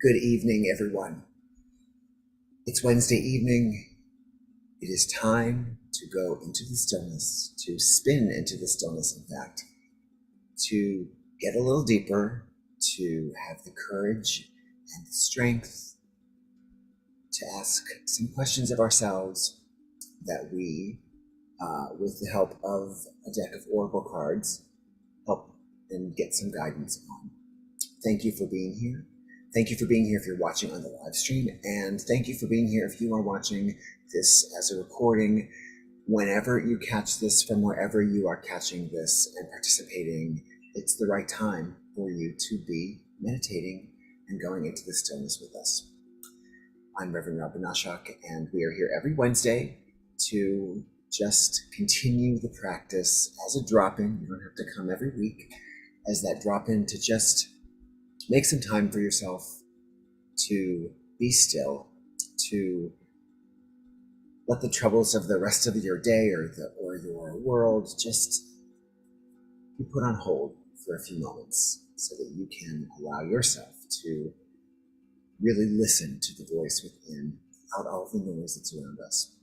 Good evening, everyone. It's Wednesday evening. It is time to go into the stillness, to spin into the stillness, in fact, to get a little deeper, to have the courage and the strength to ask some questions of ourselves that we, with the help of a deck of oracle cards, help and get some guidance on. Thank you for being here. Thank you for being here if you're watching on the live stream, and thank you for being here if you are watching this as a recording. Whenever you catch this, from wherever you are catching this and participating, it's the right time for you to be meditating and going into the stillness with us. I'm Reverend Robin Nashak, and we are here every Wednesday to just continue the practice as a drop-in. You don't have to come every week, as that drop-in to just make some time for yourself to be still, to let the troubles of the rest of your day or your world just be put on hold for a few moments so that you can allow yourself to really listen to the voice within without all the noise that's around us.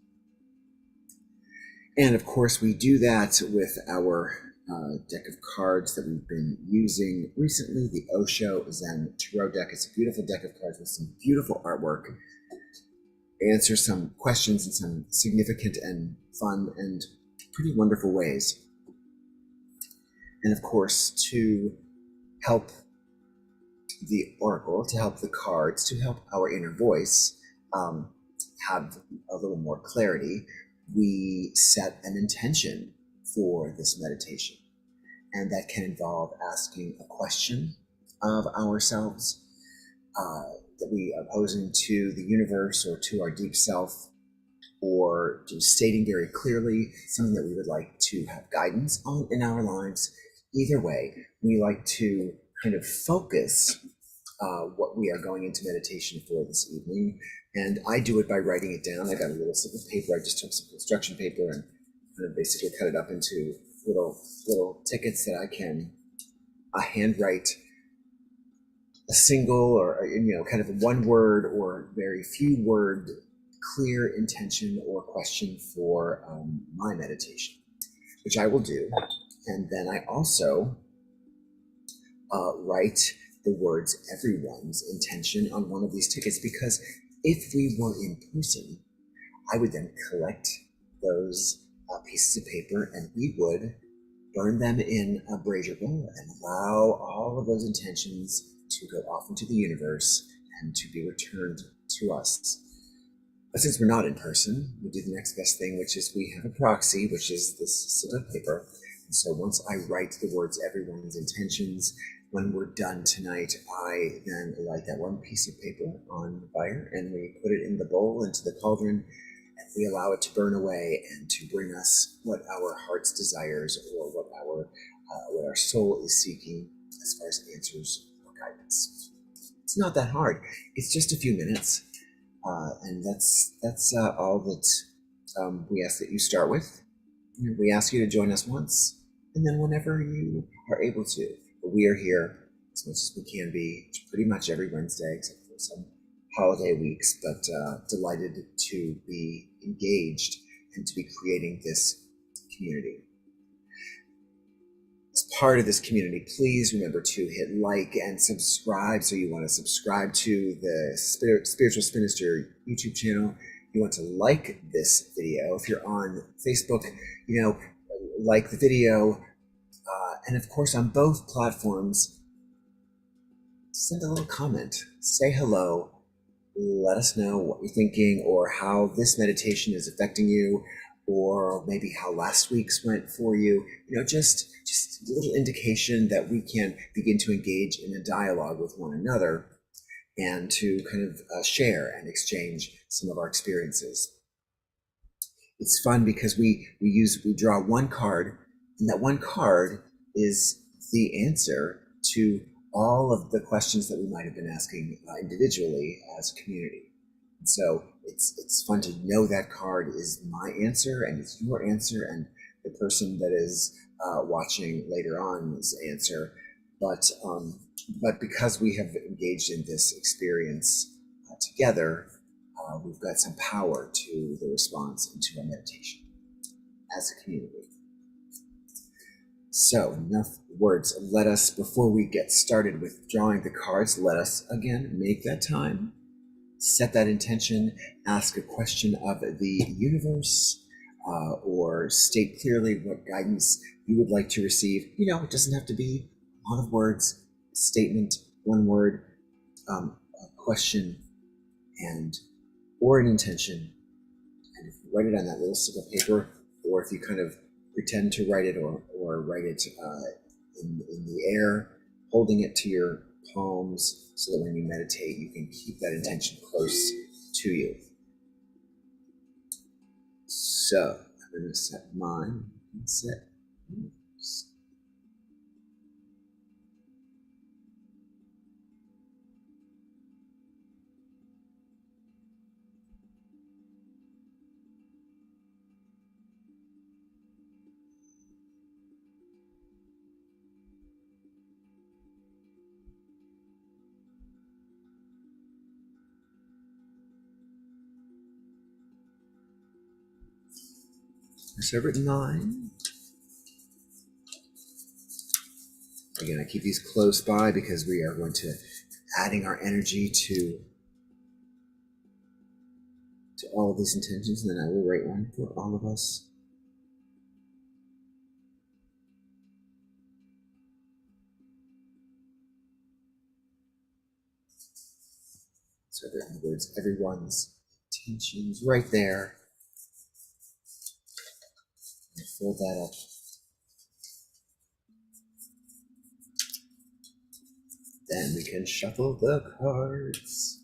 And of course, we do that with our deck of cards that we've been using recently, the Osho Zen Tarot deck. It's a beautiful deck of cards with some beautiful artwork. Answers some questions in some significant and fun and pretty wonderful ways. And of course, to help the oracle, to help the cards, to help our inner voice have a little more clarity, we set an intention for this meditation. And that can involve asking a question of ourselves that we are posing to the universe or to our deep self, or just stating very clearly something that we would like to have guidance on in our lives. Either way, we like to kind of focus what we are going into meditation for this evening. And I do it by writing it down. I got a little slip of paper. I just took some construction paper and kind of basically cut it up into little tickets that I can handwrite a single or kind of a one word or very few word clear intention or question for my meditation, which I will do. And then I also write the words everyone's intention on one of these tickets, because if we were in person, I would then collect those pieces of paper and we would burn them in a brazier bowl and allow all of those intentions to go off into the universe and to be returned to us. But since we're not in person, we do the next best thing, which is we have a proxy, which is this slip of paper. And so once I write the words everyone's intentions, when we're done tonight, I then light that one piece of paper on the fire and we put it in the bowl, into the cauldron, and we allow it to burn away and to bring us what our heart's desires or what our soul is seeking as far as answers or guidance. It's not that hard. It's just a few minutes, and that's all that we ask that you start with. We ask you to join us once, and then whenever you are able to. But we are here as much as we can be pretty much every Wednesday, except for some holiday weeks, but delighted to be engaged and to be creating this community. As part of this community, please remember to hit like and subscribe. So you want to subscribe to the Spiritual Spinster YouTube channel. You want to like this video. If you're on Facebook, like the video. And of course, on both platforms, send a little comment, say hello, let us know what you're thinking or how this meditation is affecting you, or maybe how last week's went for you. Just a little indication that we can begin to engage in a dialogue with one another and to kind of share and exchange some of our experiences. It's fun because we draw one card, and that one card is the answer to all of the questions that we might have been asking individually as a community. And so it's fun to know that card is my answer and it's your answer and the person that is watching later on's answer. but because we have engaged in this experience together, we've got some power to the response and to our meditation as a community. So enough words. Let us, before we get started with drawing the cards, let us again make that time, set that intention, ask a question of the universe, or state clearly what guidance you would like to receive. It doesn't have to be a lot of words, a statement, one word, a question, or an intention. And if you write it on that little stick of paper, or if you kind of pretend to write it or write it in the air, holding it to your palms so that when you meditate, you can keep that intention close to you. So I'm going to set mine and set yours. So I've written mine. Again, I keep these close by because we are going to adding our energy to all of these intentions, and then I will write one for all of us. So I've written the words, everyone's intentions right there. And fill that up. Then we can shuffle the cards.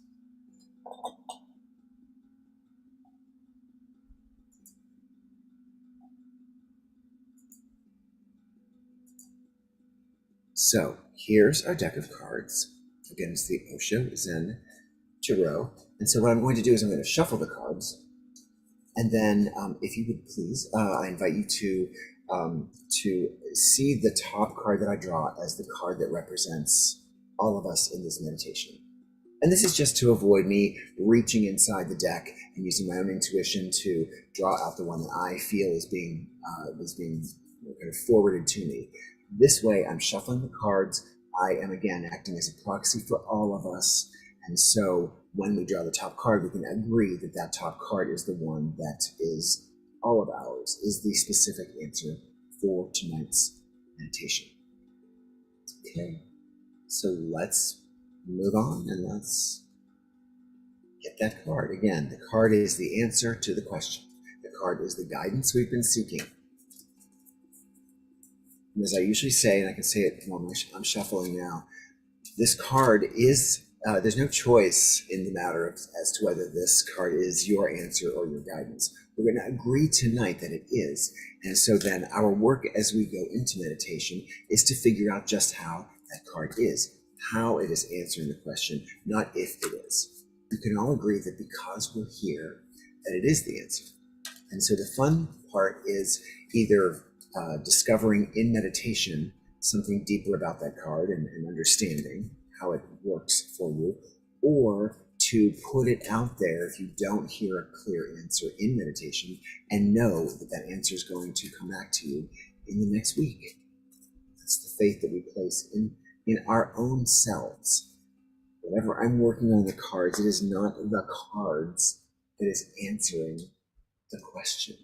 So here's our deck of cards. Again, it's the Osho Zen Tarot. And so what I'm going to do is I'm going to shuffle the cards. And then if you would please, I invite you to see the top card that I draw as the card that represents all of us in this meditation. And this is just to avoid me reaching inside the deck and using my own intuition to draw out the one that I feel is being kind of forwarded to me. This way, I'm shuffling the cards. I am again acting as a proxy for all of us. And so when we draw the top card, we can agree that that top card is the one that is all of ours, is the specific answer for tonight's meditation. Okay, so let's move on and let's get that card. Again, the card is the answer to the question. The card is the guidance we've been seeking. And as I usually say, and I can say it while I'm shuffling now, this card is, there's no choice in the matter as to whether this card is your answer or your guidance. We're going to agree tonight that it is. And so then our work as we go into meditation is to figure out just how that card is, how it is answering the question, not if it is. We can all agree that because we're here, that it is the answer. And so the fun part is either discovering in meditation something deeper about that card and understanding how it works for you, or to put it out there if you don't hear a clear answer in meditation and know that that answer is going to come back to you in the next week. That's the faith that we place in our own selves. Whenever I'm working on the cards, it is not the cards that is answering the question.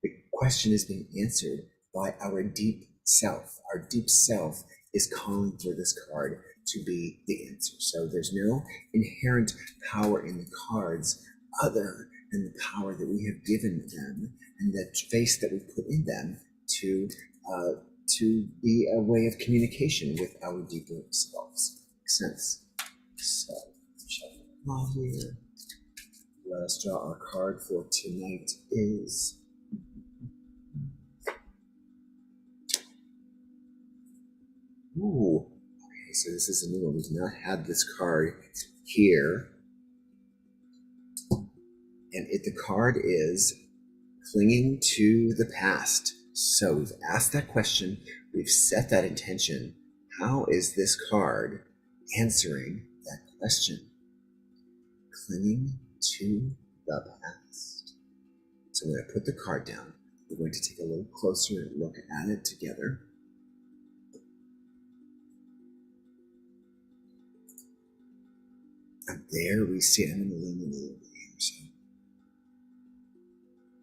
The question is being answered by our deep self. Our deep self is calling for this card to be the answer. So there's no inherent power in the cards other than the power that we have given them and the face that we put in them to be a way of communication with our deeper selves. Makes sense? So, shuffle on here. Let us draw our card for tonight is ooh. Okay, so this is a new one. We've not had this card here. And the card is clinging to the past. So we've asked that question, we've set that intention. How is this card answering that question? Clinging to the past. So I'm going to put the card down. We're going to take a little closer look at it together. And there we see, I'm going to lean in a little bit here so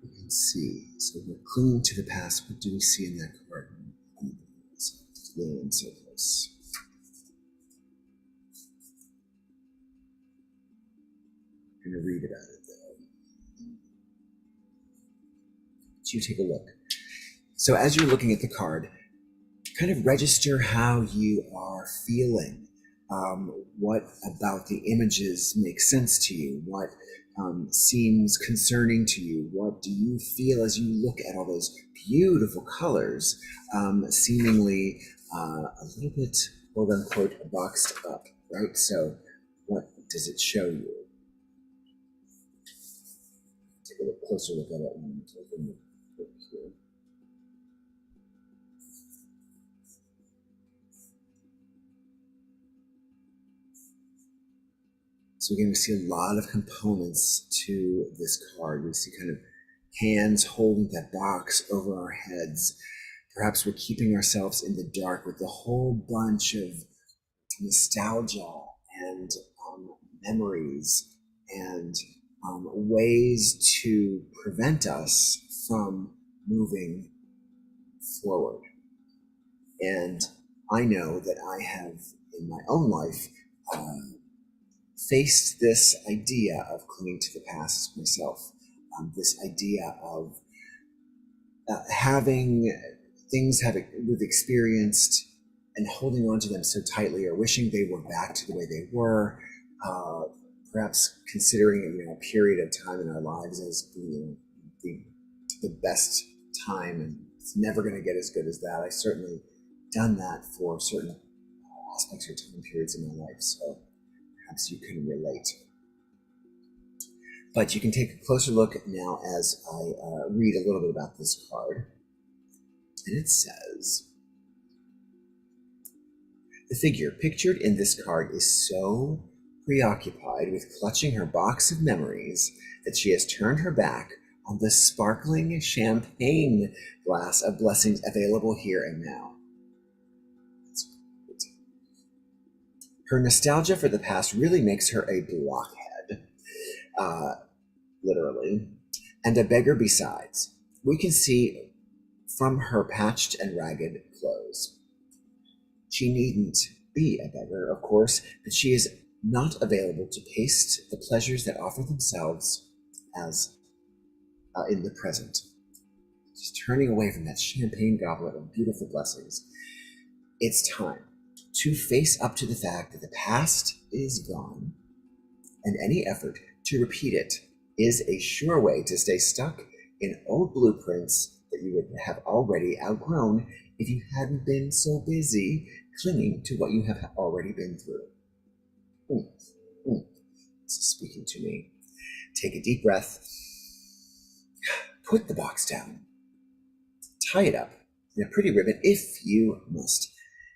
we can see. So we're clinging to the past. What do we see in that card? It's leaning so close. I'm going to read about it though. So you take a look. So as you're looking at the card, kind of register how you are feeling. What about the images makes sense to you? What seems concerning to you? What do you feel as you look at all those beautiful colors, seemingly a little bit, quote unquote, boxed up, right? So what does it show you? Take a look closer look at it and open the book here. So again, we see a lot of components to this card. We see kind of hands holding that box over our heads. Perhaps we're keeping ourselves in the dark with a whole bunch of nostalgia and memories and ways to prevent us from moving forward. And I know that I have, in my own life, faced this idea of clinging to the past myself, this idea of having things we've experienced and holding on to them so tightly, or wishing they were back to the way they were, perhaps considering a period of time in our lives as the best time, and it's never going to get as good as that. I certainly done that for certain aspects or time periods in my life, so perhaps you can relate. But you can take a closer look now as I read a little bit about this card. And it says, the figure pictured in this card is so preoccupied with clutching her box of memories that she has turned her back on the sparkling champagne glass of blessings available here and now. Her nostalgia for the past really makes her a blockhead, literally, and a beggar besides. We can see from her patched and ragged clothes. She needn't be a beggar, of course, but she is not available to taste the pleasures that offer themselves as in the present. She's turning away from that champagne goblet of beautiful blessings. It's time to face up to the fact that the past is gone, and any effort to repeat it is a sure way to stay stuck in old blueprints that you would have already outgrown if you hadn't been so busy clinging to what you have already been through. This is speaking to me. Take a deep breath. Put the box down. Tie it up in a pretty ribbon if you must,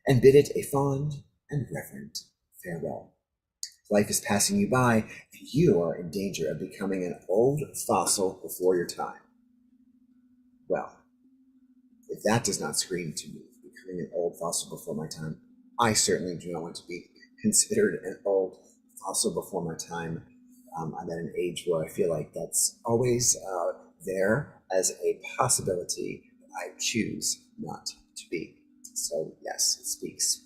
and bid it a fond and reverent farewell. Life is passing you by, and you are in danger of becoming an old fossil before your time. Well, if that does not scream to me, becoming an old fossil before my time, I certainly do not want to be considered an old fossil before my time. I'm at an age where I feel like that's always there as a possibility that I choose not to be. So yes, it speaks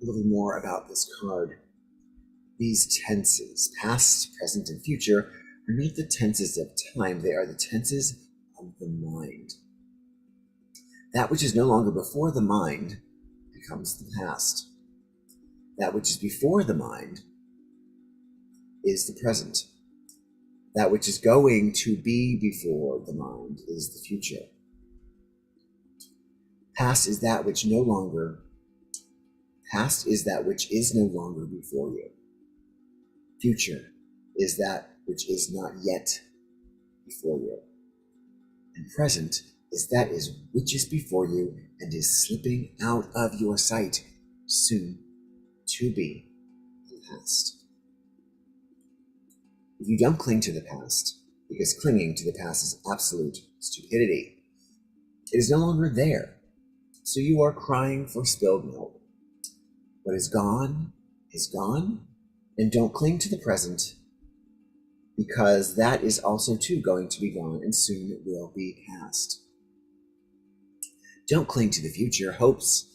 a little more about this card. These tenses, past, present, and future, are not the tenses of time. They are the tenses of the mind. That which is no longer before the mind becomes the past. That which is before the mind is the present. That which is going to be before the mind is the future. Past is that which is no longer before you. Future is that which is not yet before you. And present is that is which is before you and is slipping out of your sight, soon to be the past. If you don't cling to the past, because clinging to the past is absolute stupidity, it is no longer there. So you are crying for spilled milk. What is gone, and don't cling to the present, because that is also too going to be gone, and soon it will be past. Don't cling to the future, hopes,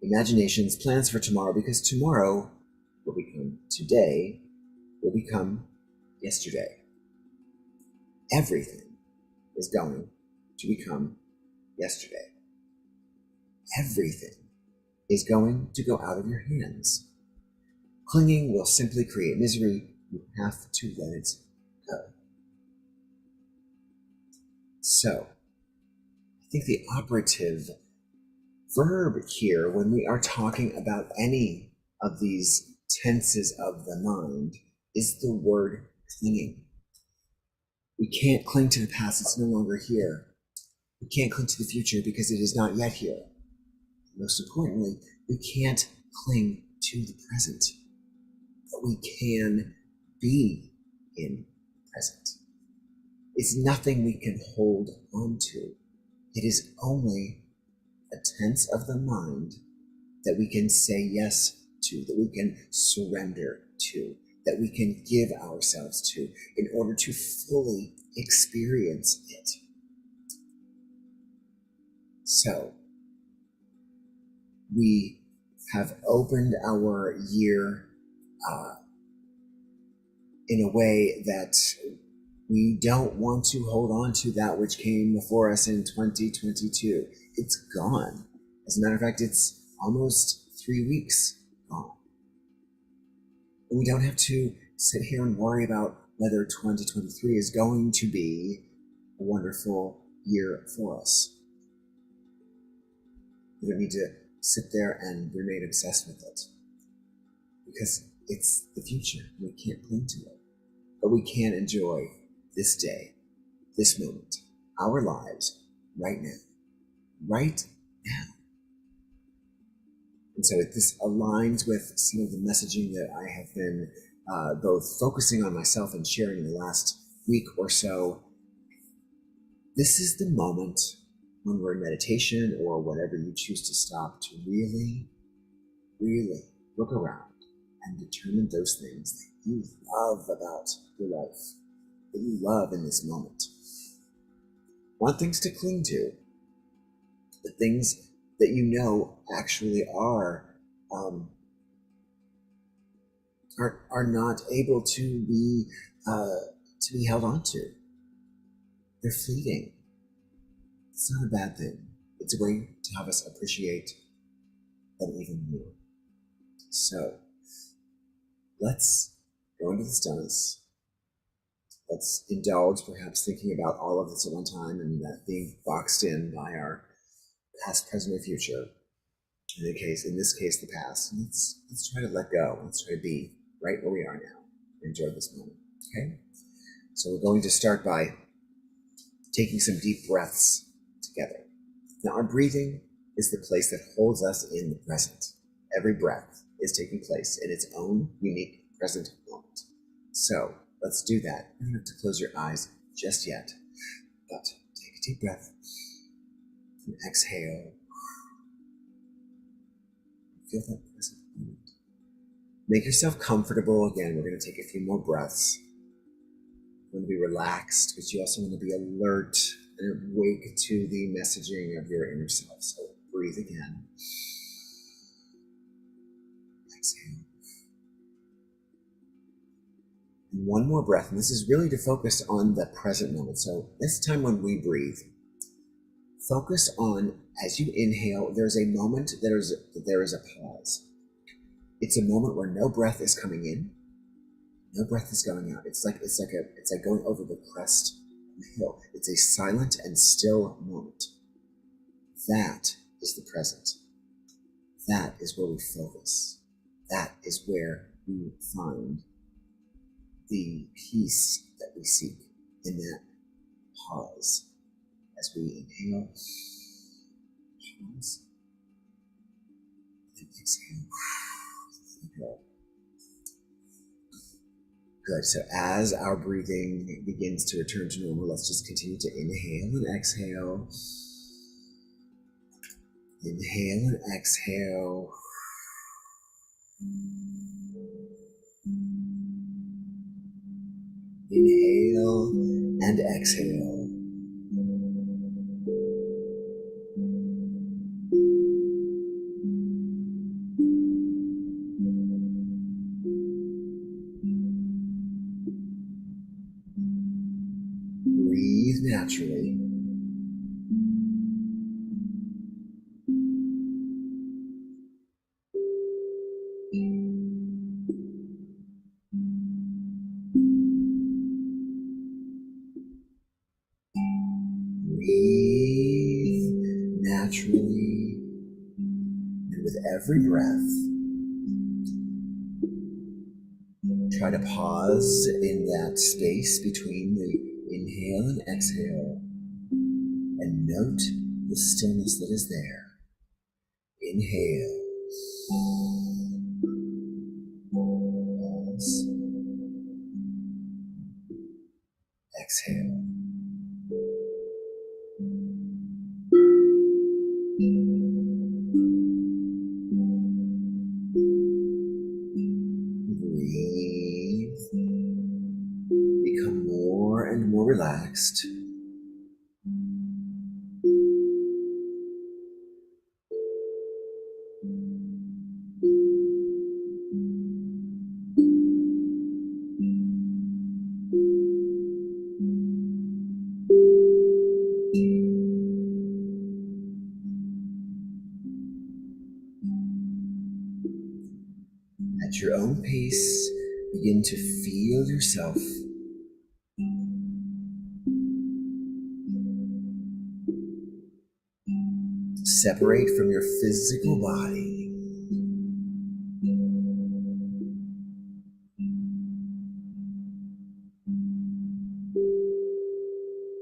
imaginations, plans for tomorrow, because tomorrow will become today, will become yesterday. Everything is going to become yesterday. Everything is going to go out of your hands. Clinging will simply create misery. You have to let it go. So, I think the operative verb here, when we are talking about any of these tenses of the mind, is the word clinging. We can't cling to the past, it's no longer here. We can't cling to the future because it is not yet here. Most importantly, we can't cling to the present, but we can be in the present. It's nothing we can hold on to. It is only a tense of the mind that we can say yes to, that we can surrender to, that we can give ourselves to in order to fully experience it. So, we have opened our year in a way that we don't want to hold on to that which came before us in 2022. It's gone. As a matter of fact, it's almost 3 weeks gone. And we don't have to sit here and worry about whether 2023 is going to be a wonderful year for us. We don't need to sit there and remain obsessed with it, because it's the future. We can't cling to it. But we can enjoy this day, this moment, our lives, right now. Right now. And so this aligns with some of the messaging that I have been both focusing on myself and sharing in the last week or so. This is the moment when we're in meditation or whatever you choose to stop to really, really look around and determine those things that you love about your life, that you love in this moment. Want things to cling to, the things that you know actually are not able to be held on to. They're fleeting. It's not a bad thing. It's a way to have us appreciate them even more. So let's go into the stillness. Let's indulge, perhaps thinking about all of this at one time and that being boxed in by our past, present, or future. In this case, the past. And let's try to let go. Let's try to be right where we are now. Enjoy this moment. Okay? So we're going to start by taking some deep breaths together. Now, our breathing is the place that holds us in the present. Every breath is taking place in its own unique present moment. So let's do that. You don't have to close your eyes just yet, but take a deep breath and exhale. Feel that present moment. Make yourself comfortable. Again, we're going to take a few more breaths. You want to be relaxed, but you also want to be alert and awake to the messaging of your inner self. So breathe again. Exhale. And one more breath, and this is really to focus on the present moment. So this time when we breathe, focus on, as you inhale, there's a moment, there is a pause. It's a moment where no breath is coming in, no breath is going out. It's like going over the crest of the hill. It's a silent and still moment. That is the present. That is where we focus. That is where we find the peace that we seek in that pause. As we inhale, pause, and exhale, let go. Good. So as our breathing begins to return to normal, let's just continue to inhale and exhale. Inhale and exhale. Inhale and exhale. Breathe naturally. Breathe naturally. And with every breath, try to pause in that space between the inhale and exhale and note the stillness that is there. Inhale. Pause. Exhale. Breathe. Become more and more relaxed. At your own pace, begin to feel yourself separate from your physical body.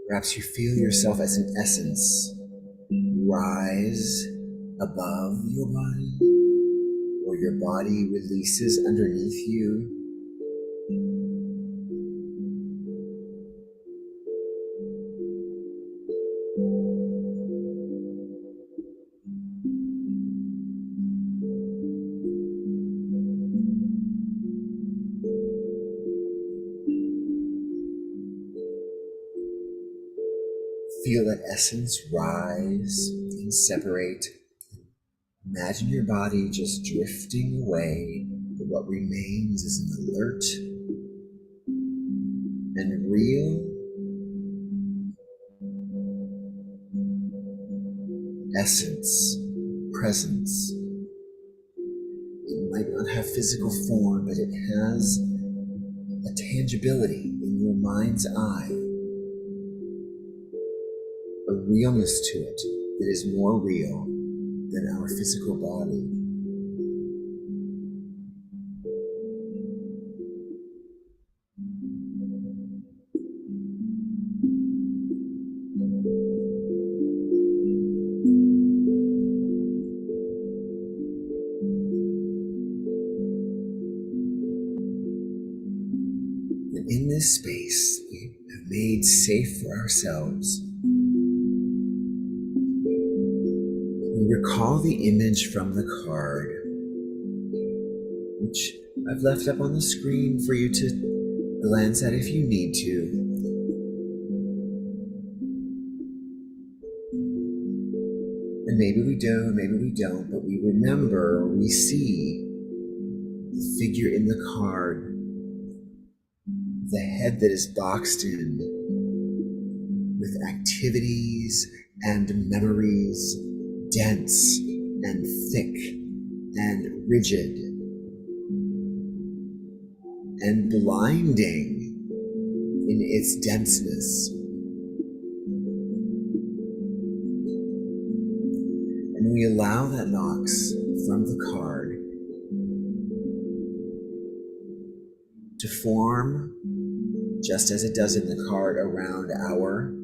Perhaps you feel yourself as an essence rise above your body, or your body releases underneath you. Feel that essence rise and separate. Imagine your body just drifting away, but what remains is an alert and real essence, presence. It might not have physical form, but it has a tangibility in your mind's eye, a realness to it that is more real than our physical body. And in this space we have made safe for ourselves, we recall the image from the card, which I've left up on the screen for you to glance at if you need to. And maybe we do, maybe we don't, but we remember, we see the figure in the card, the head that is boxed in with activities and memories, dense and thick and rigid and blinding in its denseness. And we allow that box from the card to form just as it does in the card around our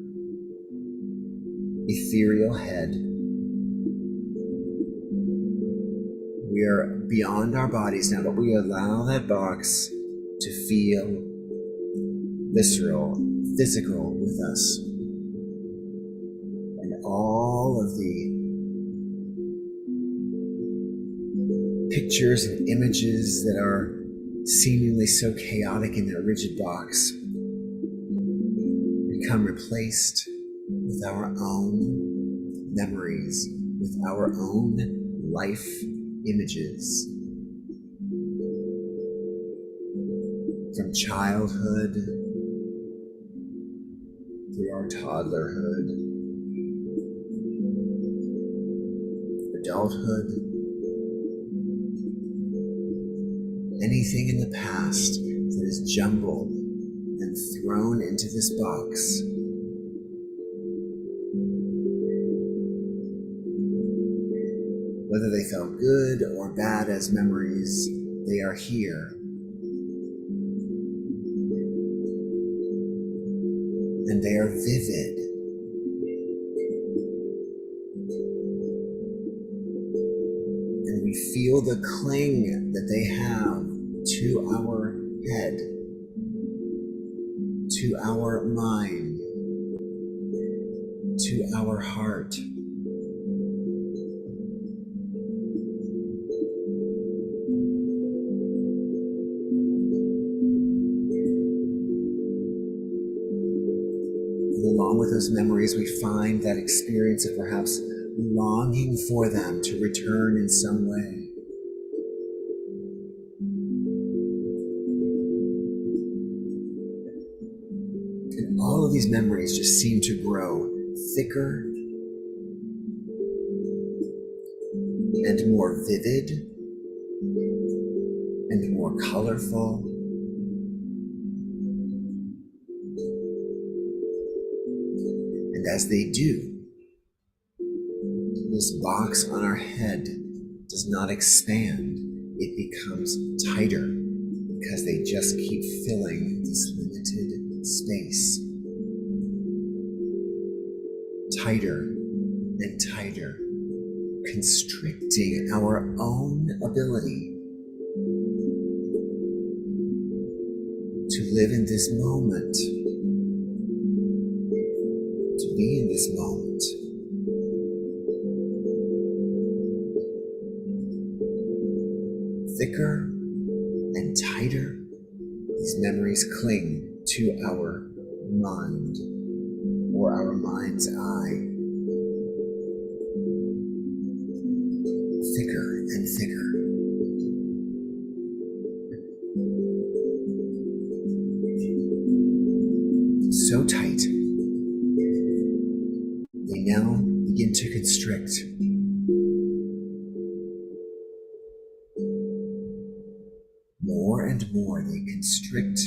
ethereal head. We are beyond our bodies now, but we allow that box to feel visceral, physical with us. And all of the pictures and images that are seemingly so chaotic in their rigid box become replaced with our own memories, with our own life images. From childhood through our toddlerhood, adulthood, anything in the past that is jumbled and thrown into this box. Whether they felt good or bad as memories, they are here. And they are vivid. And we feel the cling that they have to our head, to our mind, to our heart. Along with those memories, we find that experience of perhaps longing for them to return in some way. And all of these memories just seem to grow thicker and more vivid and more colorful. And as they do, this box on our head does not expand. It becomes tighter because they just keep filling this limited space. Tighter and tighter, constricting our own ability to live in this moment, to be in this moment. Thicker and tighter, these memories cling to our mind or our mind's eye. Thicker and thicker. So tight, they now begin to constrict. More and more they constrict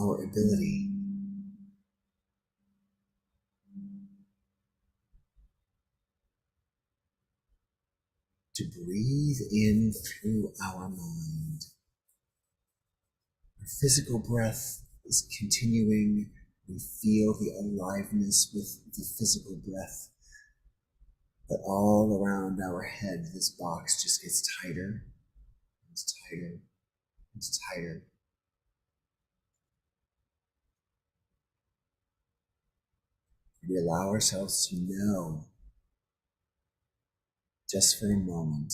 our ability to breathe in through our mind. Our physical breath is continuing. We feel the aliveness with the physical breath. But all around our head, this box just gets tighter, and tighter, and tighter. We allow ourselves to know, just for a moment,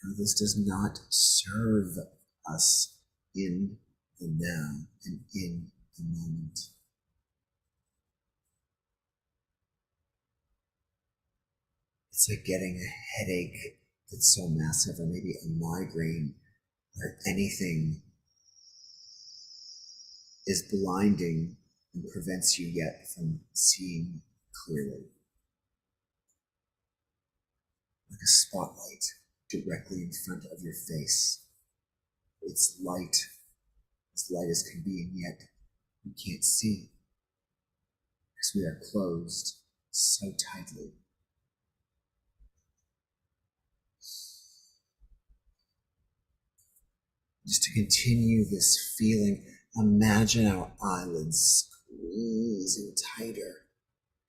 how this does not serve us in the now and in the moment. It's like getting a headache that's so massive, or maybe a migraine, where anything is blinding and prevents you yet from seeing clearly. Like a spotlight directly in front of your face. It's light, as light as can be, and yet you can't see because we are closed so tightly. Just to continue this feeling Imagine our eyelids squeezing tighter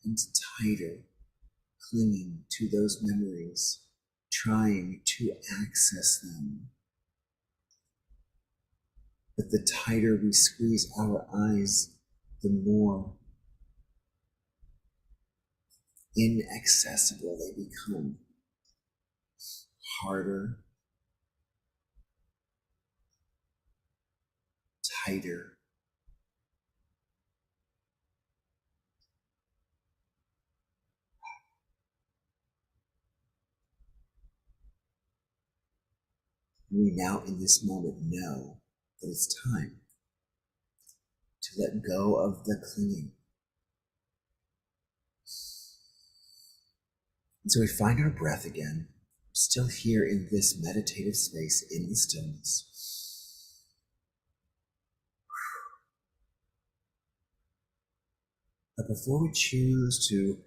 and tighter, clinging to those memories, trying to access them. But the tighter we squeeze our eyes, the more inaccessible they become. Harder, tighter. We now in this moment know that it's time to let go of the clinging. And so we find our breath again, still here in this meditative space in the stillness. But before we choose to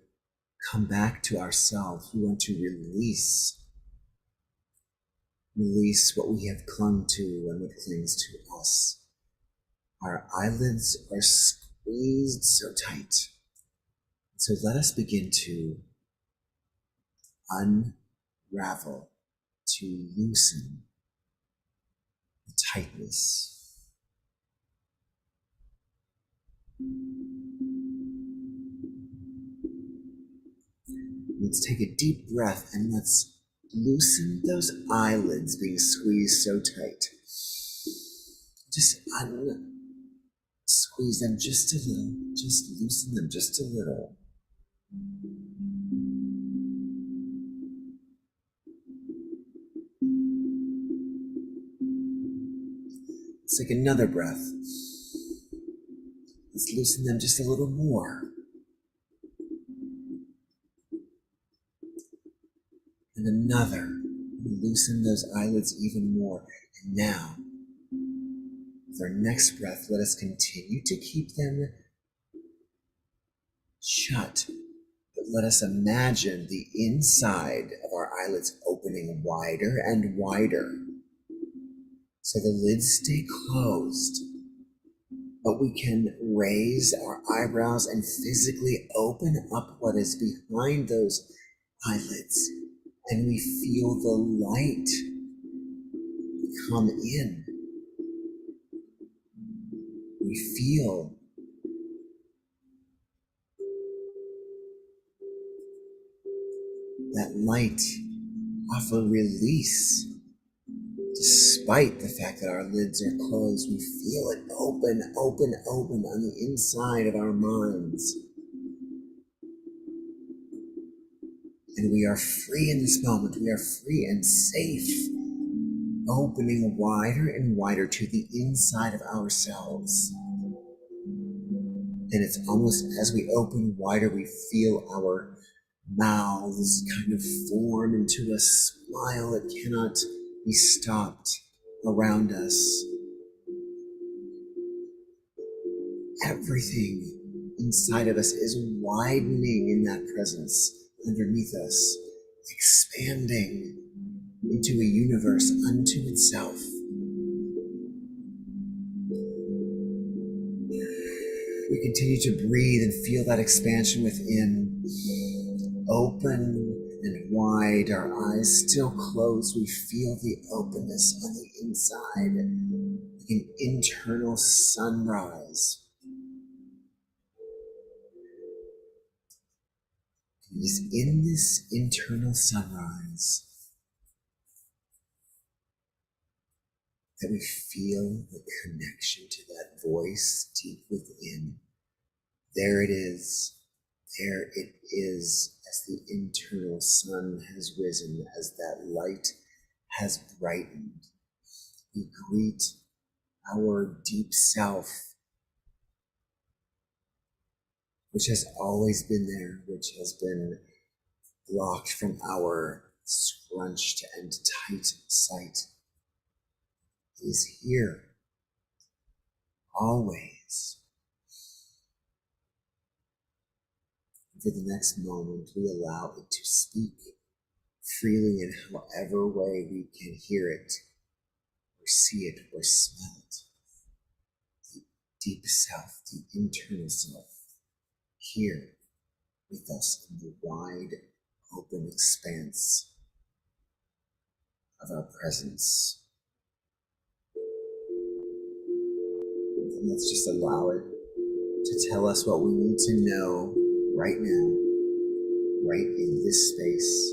come back to ourselves, we want to release what we have clung to and what clings to us. Our eyelids are squeezed so tight. So let us begin to unravel, to loosen the tightness. Let's take a deep breath and let's loosen those eyelids being squeezed so tight. Just squeeze them just a little. Just loosen them just a little. Let's take another breath. Let's loosen them just a little more. And another. Loosen those eyelids even more. And now, with our next breath, let us continue to keep them shut. But let us imagine the inside of our eyelids opening wider and wider. So the lids stay closed, but we can raise our eyebrows and physically open up what is behind those eyelids. And we feel the light come in. We feel that light offer release. Despite the fact that our lids are closed, we feel it open, open, open on the inside of our minds. And we are free in this moment. We are free and safe, opening wider and wider to the inside of ourselves. And it's almost as we open wider, we feel our mouths kind of form into a smile that cannot be stopped around us. Everything inside of us is widening in that presence underneath us, expanding into a universe unto itself. We continue to breathe and feel that expansion within. Open and wide, our eyes still closed. We feel the openness on the inside, an internal sunrise. It is in this internal sunrise that we feel the connection to that voice deep within. There it is. There it is, as the internal sun has risen, as that light has brightened. We greet our deep self, which has always been there, which has been blocked from our scrunched and tight sight. It is here, always. For the next moment, we allow it to speak freely in however way we can hear it, or see it, or smell it. The deep self, the internal self, here with us in the wide open expanse of our presence. And let's just allow it to tell us what we need to know right now, right in this space.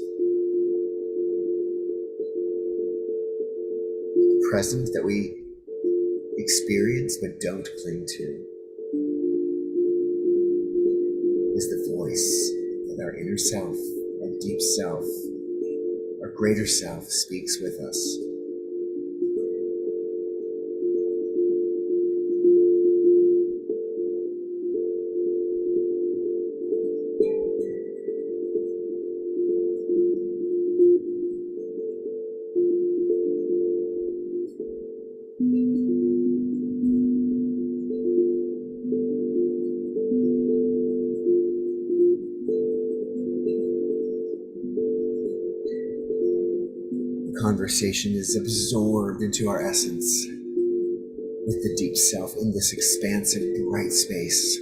The present that we experience but don't cling to is the voice that our inner self, our deep self, our greater self speaks with us. The conversation is absorbed into our essence with the deep self in this expansive, bright space.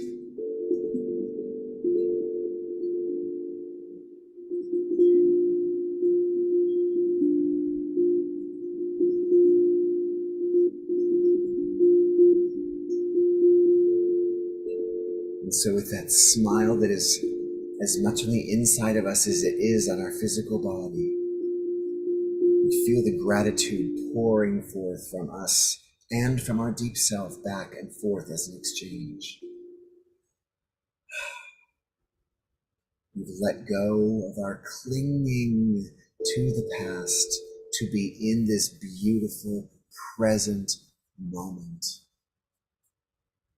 And so with that smile that is as much on the inside of us as it is on our physical body, we feel the gratitude pouring forth from us and from our deep self back and forth as an exchange. We've let go of our clinging to the past to be in this beautiful present moment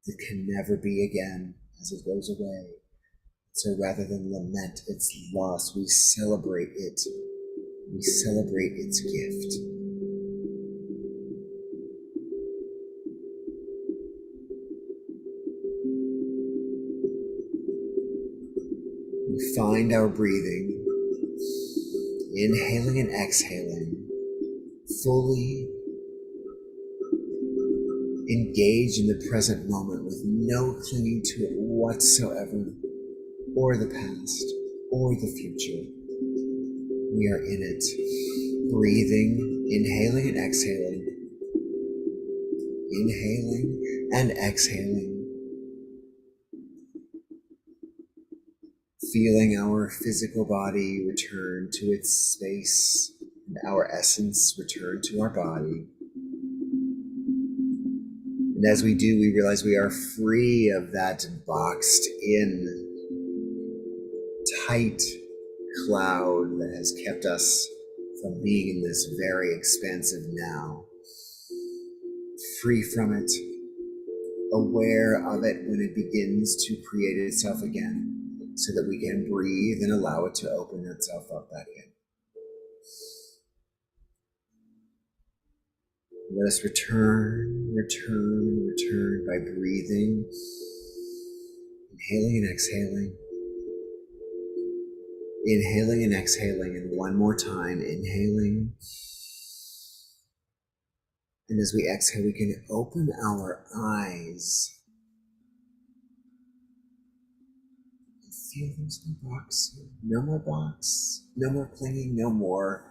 that can never be again as it goes away. So rather than lament its loss, we celebrate it. We celebrate its gift. We find our breathing, inhaling and exhaling, fully engaged in the present moment with no clinging to it whatsoever, or the past, or the future. We are in it, breathing, inhaling and exhaling, inhaling and exhaling, feeling our physical body return to its space and our essence return to our body. And as we do, we realize we are free of that boxed in, tight cloud that has kept us from being in this very expansive now. Free from it, aware of it when it begins to create itself again, so that we can breathe and allow it to open itself up back in. Let us return by breathing, inhaling and exhaling. Inhaling and exhaling, and one more time, inhaling. And as we exhale, we can open our eyes and feel there's no box here. No more box, no more clinging, no more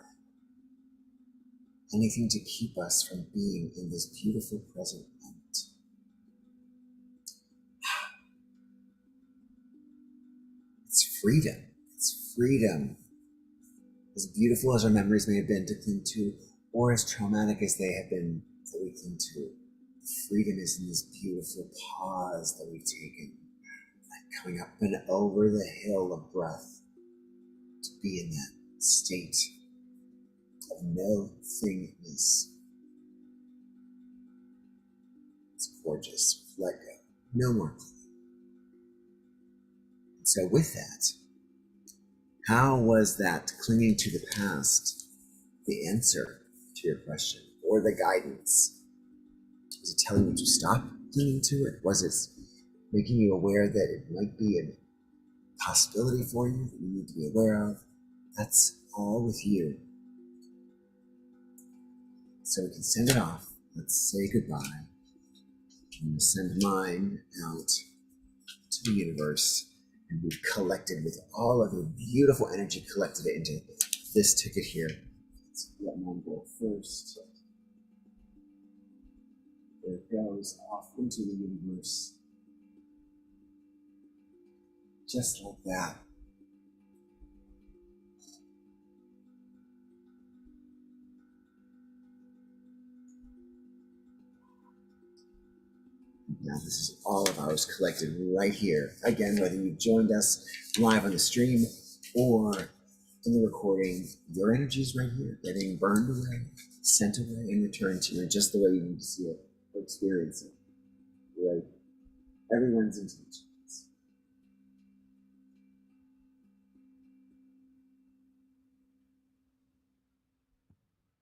anything to keep us from being in this beautiful present moment. It's freedom. It's freedom. As beautiful as our memories may have been to cling to, or as traumatic as they have been that we cling to, freedom is in this beautiful pause that we've taken, like coming up and over the hill of breath, to be in that state of no thingness. It's gorgeous. Let go. No more clinging. And so with that, how was that clinging to the past the answer to your question, or the guidance? Was it telling you to stop clinging to it? Was it making you aware that it might be a possibility for you that you need to be aware of? That's all with you. So we can send it off. Let's say goodbye. I'm going to send mine out to the universe, and we've collected with all of the beautiful energy, collected it into this ticket here. Let's let mine go first. There it goes off into the universe. Just like that. Now this is all of ours collected right here. Again, whether you joined us live on the stream or in the recording, your energy is right here, getting burned away, sent away, and returned to you in just the way you need to see it or experience it. Right? Everyone's intentions.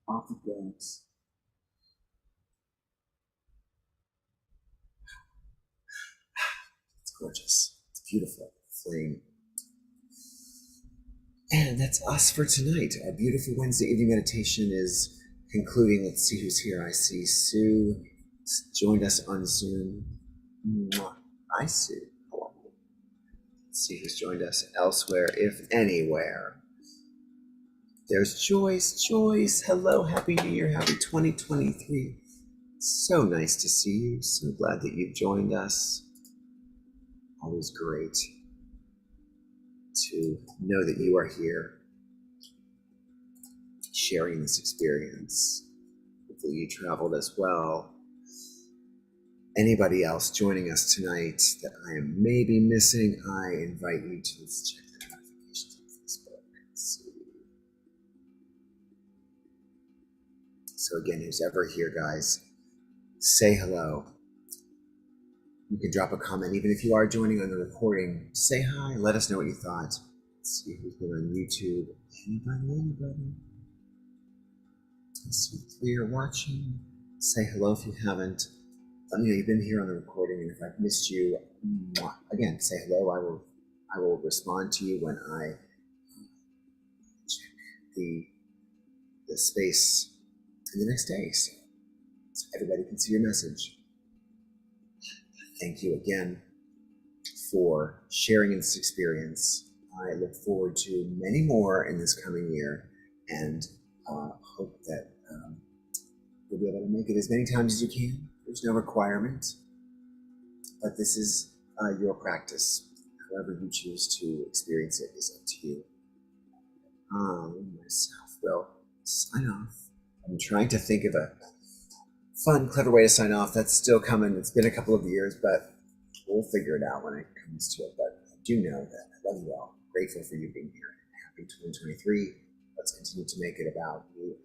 Off it goes. It's gorgeous. It's beautiful. Flame. And that's us for tonight. Our beautiful Wednesday evening meditation is concluding. Let's see who's here. I see Sue joined us on Zoom. Hi, Sue. Let's see who's joined us elsewhere, if anywhere. There's Joyce. Joyce, hello. Happy New Year. Happy 2023. So nice to see you. So glad that you've joined us. Always great to know that you are here sharing this experience. Hopefully you traveled as well. Anybody else joining us tonight that I am maybe missing, I invite you to check the notifications on Facebook. Let's see. So again, who's ever here, guys, say hello. You can drop a comment, even if you are joining on the recording. Say hi, let us know what you thought. Let's see who's been on YouTube. Anybody? Let's see if you're watching. Say hello if you haven't. Let me know you've been here on the recording, and if I've missed you, again, say hello. I will respond to you when I check the space in the next day, so everybody can see your message. Thank you again for sharing this experience. I look forward to many more in this coming year, and hope that you'll be able to make it as many times as you can. There's no requirement, but this is your practice. However you choose to experience it is up to you. Myself will sign off. I'm trying to think of a fun, clever way to sign off. That's still coming. It's been a couple of years, but we'll figure it out when it comes to it. But I do know that I love you all. Grateful for you being here. Happy 2023. Let's continue to make it about you